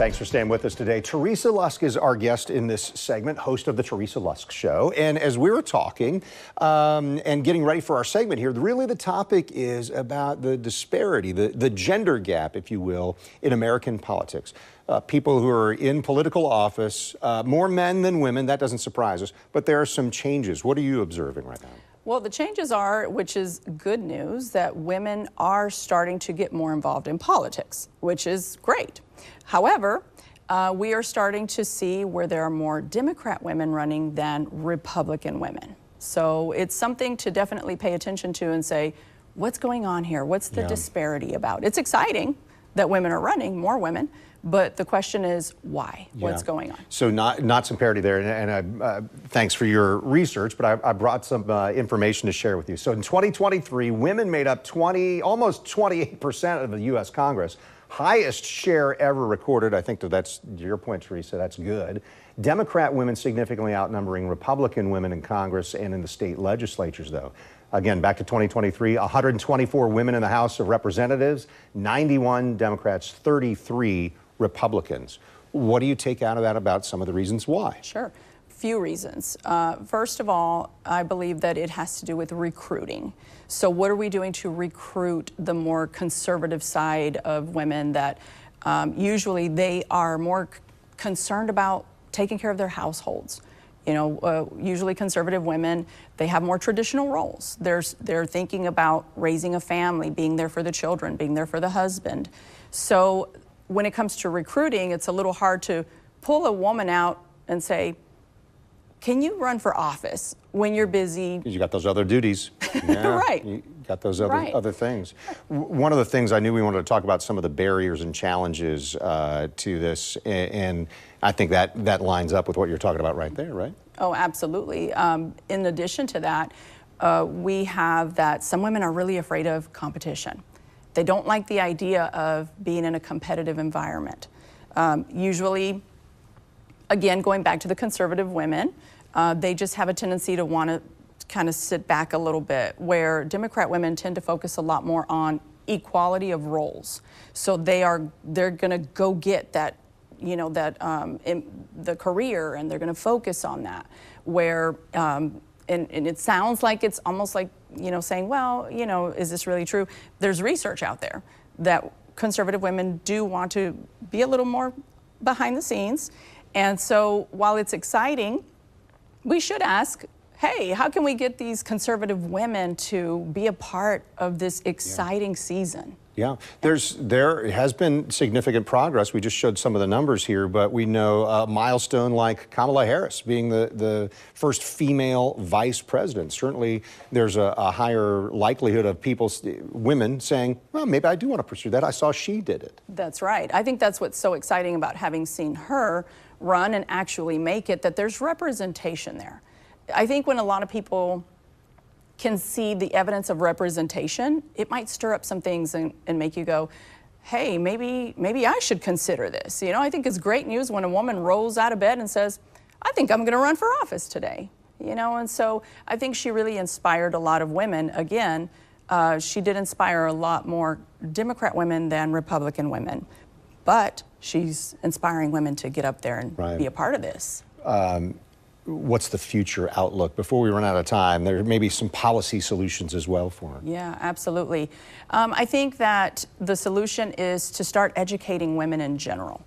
Thanks for staying with us today. Teresa Lusk is our guest in this segment, host of The Teresa Lusk Show. And as we were talking and getting ready for our segment here, really the topic is about the disparity, the gender gap, if you will, in American politics. People who are in political office, more men than women, that doesn't surprise us, but there are some changes. What are you observing right now? Well, the changes are, which is good news, that women are starting to get more involved in politics, which is great. However, we are starting to see where there are more Democrat women running than Republican women. So it's something to definitely pay attention to and say, what's going on here? What's the disparity about? It's exciting that women are running, more women, but the question is why? What's going on? So not some parity there, and thanks for your research, but I brought some information to share with you. So in 2023, women made up almost 28% of the U.S. Congress. Highest share ever recorded. I think that's your point, Teresa. That's good. Democrat women significantly outnumbering Republican women in Congress and in the state legislatures, though. Again, back to 2023, 124 women in the House of Representatives, 91 Democrats, 33 Republicans. What do you take out of that about some of the reasons why? Sure. Few reasons. First of all, I believe that it has to do with recruiting. So what are we doing to recruit the more conservative side of women that usually they are more concerned about taking care of their households? You know, usually conservative women, they have more traditional roles. They're thinking about raising a family, being there for the children, being there for the husband. So when it comes to recruiting, it's a little hard to pull a woman out and say, can you run for office when you're busy? Because you got those other duties. Yeah, right. You got those other things. One of the things I knew we wanted to talk about some of the barriers and challenges to this, and I think that lines up with what you're talking about right there, right? Oh, absolutely. In addition to that, we have that some women are really afraid of competition. They don't like the idea of being in a competitive environment. Usually, again, going back to the conservative women, they just have a tendency to want to kind of sit back a little bit, where Democrat women tend to focus a lot more on equality of roles. So they're going to go get that, you know, in the career, and they're going to focus on that. Where and it sounds like it's almost like, you know, saying, well, you know, is this really true? There's research out there that conservative women do want to be a little more behind the scenes. And so while it's exciting, we should ask, hey, how can we get these conservative women to be a part of this exciting season? Yeah, there has been significant progress. We just showed some of the numbers here, but we know a milestone like Kamala Harris being the first female vice president. Certainly, there's a higher likelihood of women saying, well, maybe I do want to pursue that. I saw she did it. That's right. I think that's what's so exciting about having seen her run and actually make it, that there's representation there. I think when a lot of people can see the evidence of representation, it might stir up some things and make you go, hey, maybe I should consider this. You know, I think it's great news when a woman rolls out of bed and says, I think I'm going to run for office today. You know, and so I think she really inspired a lot of women. Again, she did inspire a lot more Democrat women than Republican women, but she's inspiring women to get up there and be a part of this. What's the future outlook? Before we run out of time, there may be some policy solutions as well for her. Yeah, absolutely. I think that the solution is to start educating women in general.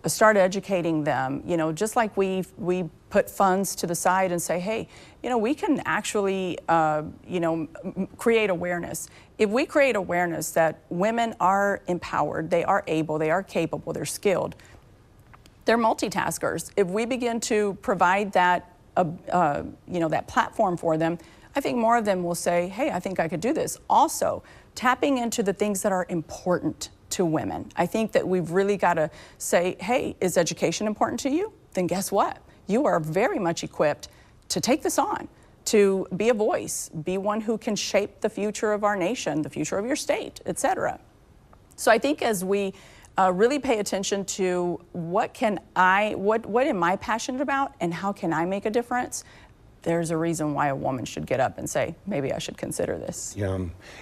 Start educating them, you know, just like we put funds to the side and say, hey, you know, we can actually, you know, create awareness. If we create awareness that women are empowered, they are able, they are capable, they're skilled, they're multitaskers. If we begin to provide that, you know, that platform for them, I think more of them will say, hey, I think I could do this. Also, tapping into the things that are important to women. I think that we've really got to say, hey, is education important to you? Then guess what? You are very much equipped to take this on, to be a voice, be one who can shape the future of our nation, the future of your state, etc. So I think as we really pay attention to what am I passionate about and how can I make a difference, there's a reason why a woman should get up and say, maybe I should consider this. Yeah,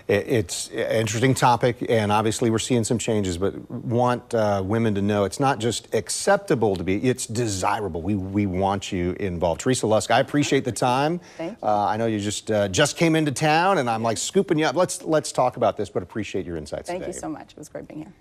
it's an interesting topic, and obviously we're seeing some changes, but want women to know it's not just acceptable to be, it's desirable. We want you involved. Teresa Lusk, I appreciate the time. Thank you. I know you just came into town, and I'm like scooping you up. Let's talk about this, but appreciate your insights today. Thank you so much. It was great being here.